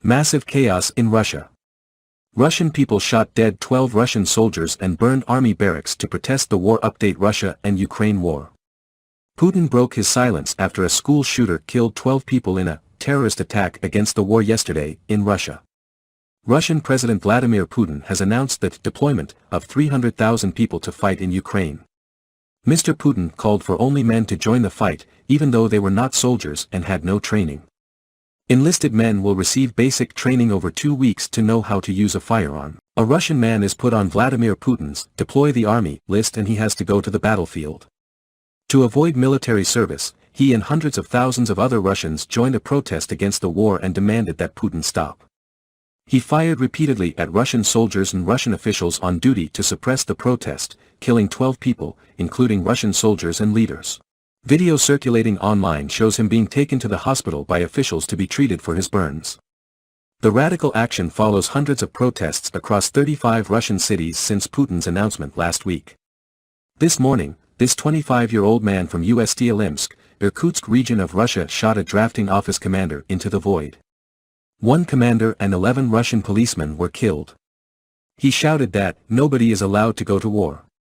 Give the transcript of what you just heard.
Massive chaos in Russia. Russian people shot dead 12 Russian soldiers and burned army barracks to protest the war update. Russia and Ukraine war. Putin broke his silence after a school shooter killed 12 people in a terrorist attack against the war yesterday in Russia. Russian President Vladimir Putin has announced the deployment of 300,000 people to fight in Ukraine. Mr. Putin called for only men to join the fight, even though they were not soldiers and had no training. Enlisted men will receive basic training over 2 weeks to know how to use a firearm. A Russian man is put on Vladimir Putin's deploy the army list and he has to go to the battlefield. To avoid military service, he and hundreds of thousands of other Russians joined a protest against the war and demanded that Putin stop. He fired repeatedly at Russian soldiers and Russian officials on duty to suppress the protest, killing 12 people, including Russian soldiers and leaders. Video circulating online shows him being taken to the hospital by officials to be treated for his burns. The radical action follows hundreds of protests across 35 Russian cities since Putin's announcement last week. This morning, this 25-year-old man from Ust-Ilimsk, Irkutsk region of Russia shot a drafting office commander into the void. One commander and 11 Russian policemen were killed. He shouted that nobody is allowed to go to war.